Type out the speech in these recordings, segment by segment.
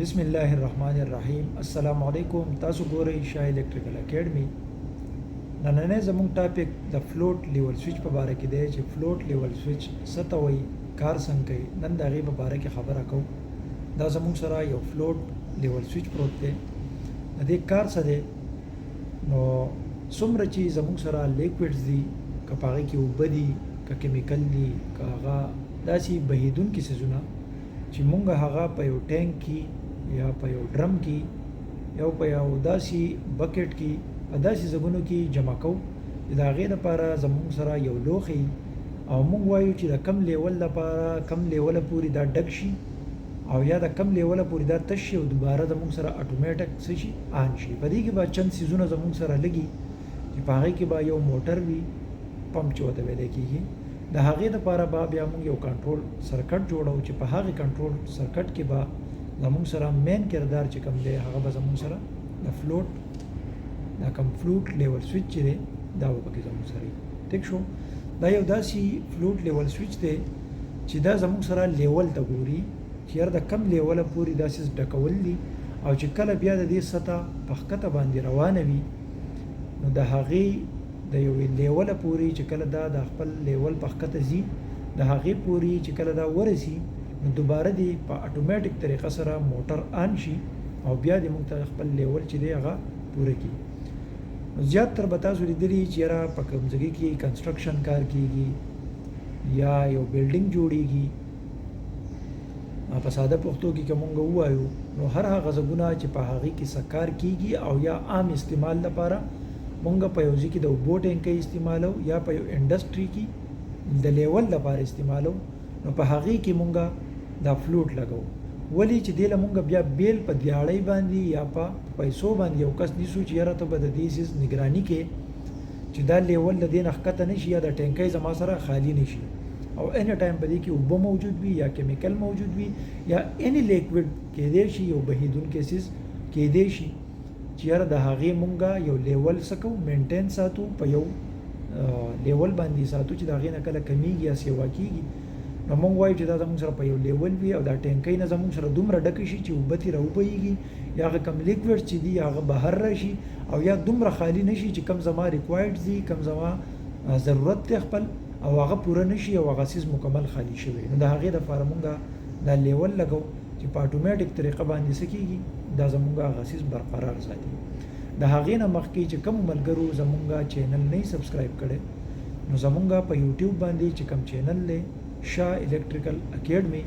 بسم الله الرحمن الرحیم. السلام علیکم. تاسو ګورئ شاه الکتریکل اکیډمي. نننې زموږ ټاپک د فلوټ لیول سویچ په اړه کې دی چې فلوټ لیول سویچ څه ته وایي، کار څنګه کوي. نن د هغې په اړه کې خبره کوو. دا زموږ سره یو فلوټ لیول سویچ پروت دی. د دې کار څه دی؟ نو څومره چې زموږ سره لیکویډز دي، که په هغې کې اوبه دي، که کیمیکل دي، که هغه داسې بهیدونکي څیزونه چې مونږ هغه په یو ټینک کې یا په یو ډرم کې یا په یو داسې بکټ کې په داسې ځایونو کې جمع کوو چې د هغې دپاره زموږ سره یو لوښی او مونږ وایو چې د کم لیول لپاره کم لیوله پورې دا ډک شي او یا د کم لیوله پورې دا تش شي او دوباره زموږ سره اټومیټک څه شي آن شي. په دې کې به چند څیزونه زموږ سره لګي چې په هغې کې به یو موټر وي، پمپ چې ورته ویلی کېږي. د هغې دپاره به بیا موږ یو کنټرول سرکټ جوړو چې په هغې کنټرول سرکټ کې به زموږ سره مین کردار چې کوم دی هغه به زموږ سره د فلوټ دا کوم فلوټ لیول سویچ چې دی دا به پکې زموږ سره وي. ټیک شو. دا یو داسې فلوټ لیول سویچ دی چې دا زموږ سره لیول ته ګوري چې یاره د کم لیوله پورې داسې ډکول دي او چې کله بیا د دې سطح په ښکته باندې روانه وي نو د هغې د یوې لیوله پورې چې کله دا د خپل لیول په ښکته ځي د هغې پورې چې کله دا ورسي نو دوباره دی په اټومیټک طریقه سره موټر آن شي او بیا دې موږ ته خپل لیول چې دی هغه پوره کړي. نو زیات تر به تاسو لیدلي چې یاره په کوم ځای کې کنسټرکشن کار کېږي یا یو بلډینګ جوړېږي، په ساده پښتو کې که موږ ووایو نو هر هغه ځایونه چې په هغې کې څه کار کېږي او یا عام استعمال لپاره مونږ په یو ځای کې د اوبو ټینکۍ استعمالو یا په یو انډسټري کې د لیول لپاره استعمالو نو په هغې کې مونږ دا فلوټ لګو. ولې چې دې له مونږ بیا بیل په دیاړۍ باندې یا په پیسو باندې یو کس نیسو چې یاره ته به د دې څیز نګراني کې چې دا لیول د دې نه ښکته نه شي یا د ټینکۍ زما سره خالي نه شي او اینی ټایم په دې کې اوبه موجود وي یا کیمیکل موجود وي یا اینی لیکویډ کېدی شي، یو بهیدونکی څیز کېدی شي چې یاره د هغې مونږه یو لیول څه کوو مینټین ساتو، په یو لیول باندې ساتو چې د هغې نه کله کمیږي یا سیوا کېږي. نو مونږ وایو چې دا زموږ سره په یو لیول وي او دا ټینکۍ نه زموږ سره دومره ډکه شي چې اوبه ترې راوبهیږي یا هغه کم لیکویډ چې دي هغه بهر راشي او یا دومره خالي نه شي چې کم زما ریکوایرډ دي، کم زما ضرورت دی خپل او هغه پوره نه شي او هغه څیز مکمل خالي شوی. نو د هغې دپاره مونږ دا لیول لګو چې په اټومیټک طریقه باندې څه کېږي دا زمونږ هغه څیز برقرار ساتي. د هغې نه مخکې چې کوم ملګرو زمونږ چینل نه سبسکرایب کړی نو زمونږ په یوټیوب باندې چې کوم چینل دی شاه الکتریکل اکیډمي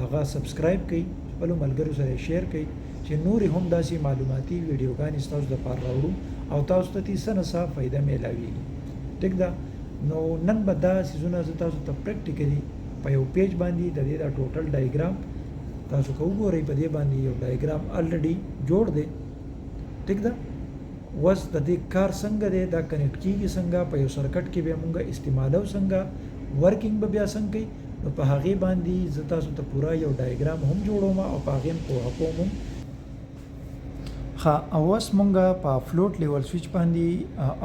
هغه سبسکرایب کړئ، خپلو ملګرو سره شیر کړئ چې نورې هم داسې معلوماتي ویډیوګانې ستاسو دپاره راوړو او تاسو ته څه نه څه فایده میلاویږي. ټیک ده. نو نن به دا څیزونه زه تاسو ته پریکټیکلي په یو پیج باندې د دې دا ټوټل ډایګرام تاسو که وګورئ په دې باندې یو ډایګرام الریډي جوړ دی. ټیک ده. اوس د دې کار څنګه دی، دا کنیکټ کېږي څنګه، په یو سرکټ کې بیا مونږ استعمالو څنګه، ورکینګ به بیا څنګه کوي، نو په هغې باندې زه تاسو ته پوره یو ډایګرام هم جوړوم او په هغې هم پوهه کوم هم. ښه، اوس مونږ په فلوټ لیول سویچ باندې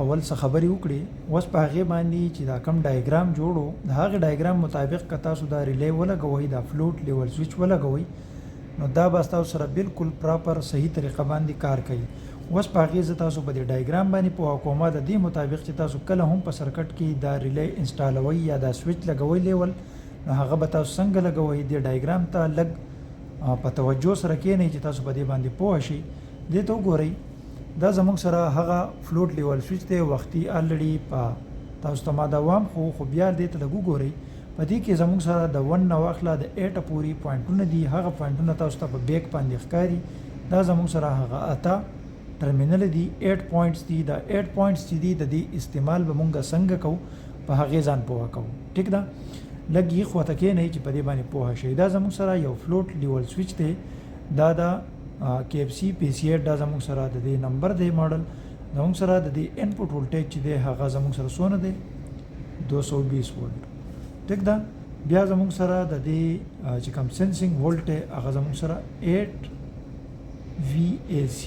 اول څه خبرې وکړې. اوس په هغې باندې چې دا کم ډایګرام جوړو د هغې ډایګرام مطابق که تاسو دا ریلی ولګوئ، دا فلوټ لیول سویچ ولګوئ نو دا به ستاسو سره بالکل پراپر صحیح طریقه باندې کار کوي. اوس په هغې زه تاسو په دې ډایګرام باندې پوهه کوم د دې مطابق چې تاسو کله هم په سرکټ کې دا ریلی انسټالوئ یا دا سویچ لګوئ لیول نو هغه به تاسو څنګه لګوئ. دې ډایګرام ته لږ په توجه سره کښېنئ چې تاسو په دې باندې پوه شئ. دې ته وګورئ، دا زموږ سره هغه فلوټ لیول سویچ دی. وختي الریډي په تاسو ته ما دا وام خو بیا دې ته لږ وګورئ. په دې کې زموږ سره د 1 نه واخله د 8 پورې پوینټونه دي. هغه پوینټونه تاسو ته په بیک باندې ښکاري. دا زموږ سره هغه اته ټرمینل دي، 8 پوینټس دي. دا 8 پوینټس چې دي د دې استعمال به مونږ څنګه کوو په هغې ځان پوهه کوو. ټیک ده. لږ یې خواته کښېنئ چې په دې باندې پوهه شئ. دا زموږ سره یو فلوټ لیول سویچ دی. دا د KFC PC8 دا زموږ سره د دې نمبر دی ماډل. زموږ سره د دې انپوټ ولټیج چې دی هغه زموږ سره څونه دی 220 ولټ. ټیک ده. بیا زموږ سره د دې چې کوم سنسینګ ولټ دی هغه زموږ سره 8 VAC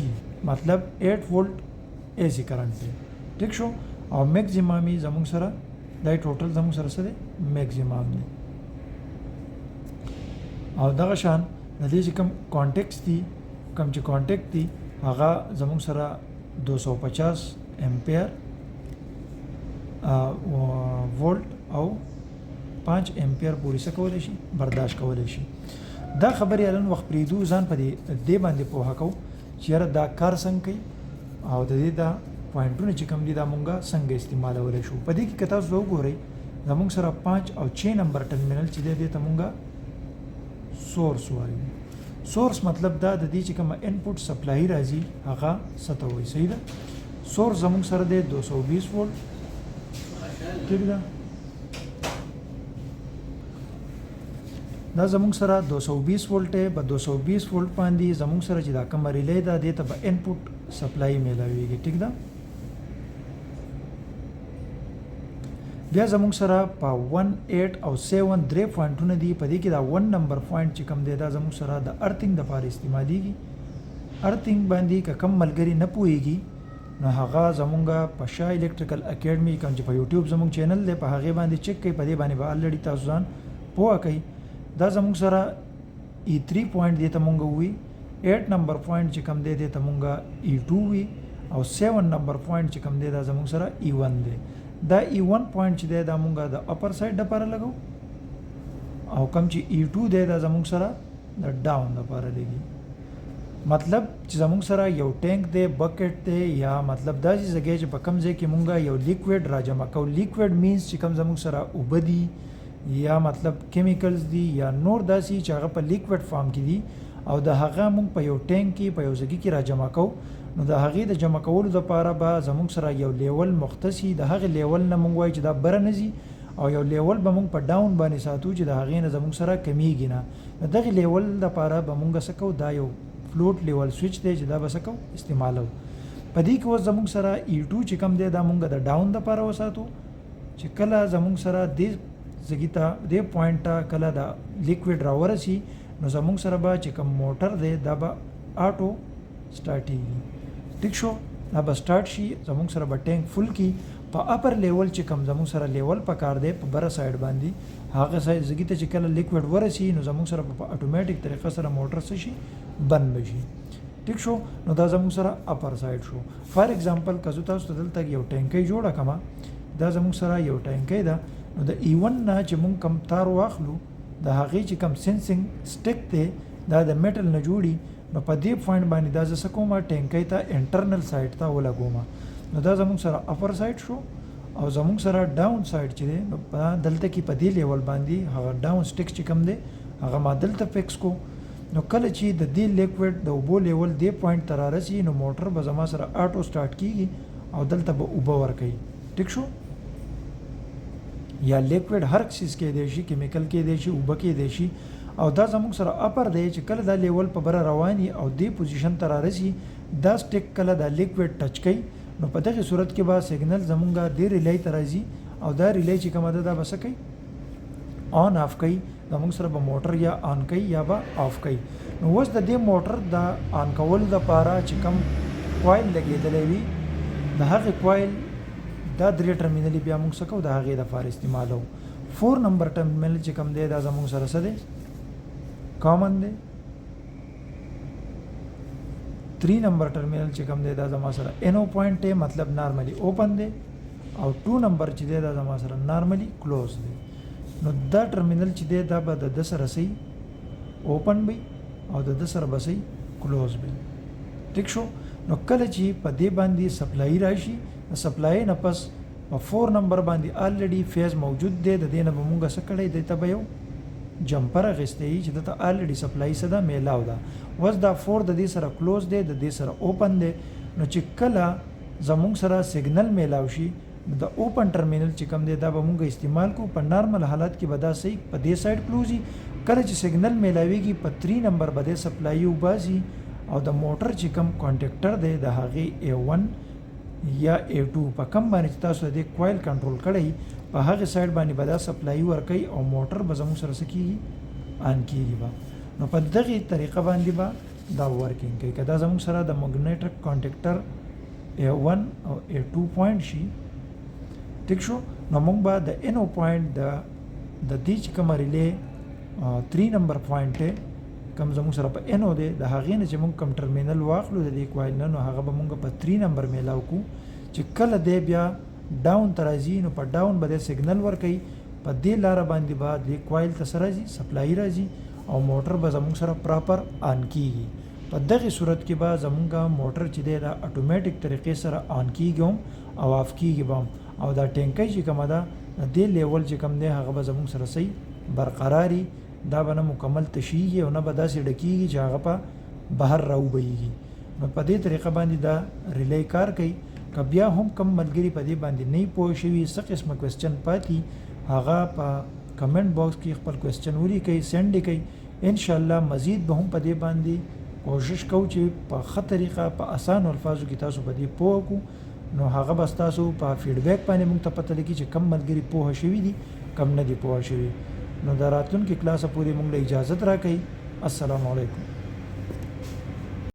مطلب 8 ولټ AC کرنٹ دی. ټیک شو. او میکزیمم زموږ سره دا ټوټل زموږ سره څه دی میکزیمم دی. او دغه شان د دې چې کوم کانټیکس دي کوم چې کانټیکټ دي هغه زموږ سره 250 امپیر وولټ او 5 امپیر پورې څه کولی شي برداشت کولی شي. دا خبرې الان وخت پرېږدو ځان په دې باندې پوهه کوو چې یاره دا کار څنګه کوي او د دې دا پوینټونه چې کوم دي دا مونږه څنګه استعمالولی شو. په دې کې که تاسو وګورئ زموږ سره 5 او 6 نمبر ټرمینل چې دی دې ته مونږه سورس وایو. سورس مطلب دا د دې چې کومه انپوټ سپلای راځي هغه څه ته وایي. صحیح ده. سورس زموږ سره دی 220 وولټ. ٹھیک ده. دا زموږ سره 220 وولټ دی. په 220 وولټ باندې زموږ سره چې دا کومه ریلی ده دې ته به انپوټ سپلای میلاویږي. ټیک ده. بیا زموږ سره په 1 8 او 7 درې پوینټونه دي. په دې کې دا 1 نمبر پوینټ چې کوم دی دا زموږ سره د ارتینګ دپاره استعمالیږي. ارتینګ باندې که کم ملګري نه پوهیږي نو هغه زمونږ په شاه الکتریکل اکیډمي کوم چې په یوټیوب زمونږ چینل دی په هغې باندې چیک کوئ. په دې باندې به الریډي تاسو ځان پوهه کوئ. دا زمونږ سره E3 پوینټ دی ته مونږ ووي. 8 نمبر پوینټ چې کوم دی ته مونږ E2 وي او 7 نمبر پوینټ چې کوم دی دا زمونږ سره E1 دی. دا E1 پوینټ چې دی دا مونږ د اپر سایډ دپاره لګو او کوم چې E2 دی دا زمونږ سره د ډاون دپاره لګي. مطلب چې زموږ سره یو ټینک دی بکټ دی یا مطلب دا چې ځای چې په کوم ځای کې مونږ یو لیکویډ راجمع کوو. لیکویډ مینس چې کوم زموږ سره اوبه دي یا مطلب کیمیکلز دي یا نور داسې چې هغه په لیکویډ فارم کې دي او د هغه مونږ په یو ټینک کې په یو ځای کې راجمع کوو. نو د هغې د جمع کولو دپاره به زموږ سره یو لیول مختصي د هغې لیول نه مونږ وایو چې دا بره نه ځي او یو لیول به مونږ په ډاون باندې ساتو چې د هغې نه زموږ سره کمیږي نه. د دغې لیول دپاره به مونږ څه کوو دا یو فلوټ لیول سویچ دی چې دا به څه کوو استعمالو. په دې کې اوس زموږ سره E2 چې کوم دی دا مونږ د ډاون دپاره وساتو چې کله زموږ سره دې ځګي ته دې پوینټ ته کله دا لیکویډ راورسي نو زموږ سره به چې کوم موټر دی دا به آټو سټارټېږي. ټیک شو. دا به سټارټ شي زموږ سره به ټینک فل کی. په اپر لیول چې کوم زموږ سره لیول پکار دی په بره سایډ باندې هغه ځګي ته چې کله لیکویډ ورسي نو زموږ سره په اټومیټیک طریقه سره موټر څه شي بند بشي. ټیک شو. نو دا زموږ سره اپر سایډ شو. فار ایگزامپل که زه تاسو ته دلته یو ټینکی جوړه کړم دا زموږ سره یو ټینکی ده نو د E1 نه چې مونږ کم تار واخلو د هغې چې کم سینسینګ سټیک دی دا د میټل نه جوړي نو په دې پوینټ باندې دا زه څه کوم ټینکی ته انټرنل سایډ ته ولګوم. نو دا زموږ سره اپر سایډ شو او زموږ سره ډاون سایډ چې دی نو دلته کې په دې لیول باندې هغه ډاون سټیک چې کم دی هغه ما دلته فکس کو. نو کله چې د دې لیکویډ د اوبو لیول دې پوینټ ته رارسي نو موټر به زما سره آټو سټارټ کیږي او دلته به اوبه ورکوي. ټیک شو. یا لیکویډ هر چیز کې دی شي کیمیکل کې دی شي اوبه کې دی شي او دا زموږ سره اپر دی چې کله دا لیول په بره رواني او دې پوزیشن ته رارسي دا سټیک کله دا لیکویډ ټچ کوي نو په دغه صورت کې به سیګنل زمونږ د ریلی ته راځي او دا ریلی چې کومه ده دا به څه کوي آن آف کوي. زموږ سره به موټر یا آن کوي یا به آف کوي. نو اوس د دې موټر د آن کولو دپاره چې کوم کوایل لګېدلی وي د هغې کوایل دا درې ټرمینلې بیا موږ څه کوو د هغې دپاره استعمالو. 4 نمبر ټرمینل چې کوم دی دا زموږ سره څه دی کامن دی. 3 نمبر ټرمینل چې کوم دی دا زما سره NO پوینټ دی مطلب نارملی اوپن دی او 2 نمبر چې دی دا زما سره نارملی کلوز دی. نو دا ټرمینل چې دی دا به د ده سره صحیح اوپن وي او د ده سره به صحیح کلوز وي. ټیک شو. نو کله چې په دې باندې سپلای راشي د سپلای نه پس په 4 نمبر باندې الریډي فیز موجود دی د دې نه به مونږ څه کړی دی ته به یو جمپر اخیستی چې دته الریډي سپلای څه ده میلاو ده. اوس دا 4 د دې سره کلوز دی د دې سره اوپن دی. نو چې کله زمونږ سره سیګنل میلاو شي د اوپن ټرمینل چې کوم دی دا به مونږ استعمال کو. په نارمل حالت کې به دا صحیح په دې سایډ کلوزي. کله چې سیګنل میلاویږي په 3 نمبر به د سپلای وباسي او د موټر چې کوم کانټیکټر دی د هغې A1 یا A2 په کم باندې تاسو د کوایل کنټرول کړئ په هغه سایډ باندې به دا سپلای ورکوي او موټر به زموږ سره څه کېږي آن کېږي به. نو په دغې طریقه باندې به دا ورکینګ کوي. که دا زموږ سره د مګنیټک کانټیکټر A1 او A2 پوینټ شي ټیک شو. نو موږ به د NO پوینټ د دې چې کومه ریلی 3 نمبر پوینټ دی کم زموږ سره په انو دی د هغې نه چې موږ کم ټرمینل واخلو د دې کوایل نه، نو هغه به موږ په 3 نمبر میلاو کو چې کله دی بیا ډاون ته راځي نو په ډاون به د سیګنل ورکوي، په دې لاره باندې به د کوایل ته سره راځي سپلای راځي او موټر به زموږ سره پراپر آن کیږي. په دغه صورت کې به زموږ موټر چې دی دا اتوماتیک طریقې سره آن کیږي او آف کیږي به او دا ټینکی چې کومه ده د دې لیول چې کوم دی هغه به زموږ سره صحیح برقراري، دا به نه مکمل تشیږي او نه به داسې ډکیږي چې هغه په بهر راوبهیږي. نو په دې طریقه باندې دا ریلی کار کوي. که بیا هم کم ملګري په دې باندې نه پوه شوي څه قسمه کوېسچن پاتې هغه په کمنټ باکس کې خپل کوېسچن ولیکئ سینډ یې کوئ، انشاءالله مزید به هم په دې باندې کوشش کوو چې په ښه طریقه په اسانو الفاظو کې تاسو په دې پوه کړو. نو هغه به ستاسو په فیډبیک باندې موږ ته پته لګي چې کم ملګري پوه شوي دي کم نه دي پوه شوي. نو د راتلونکي کلاسه پورې موږ له اجازت راکړئ. السلام علیکم.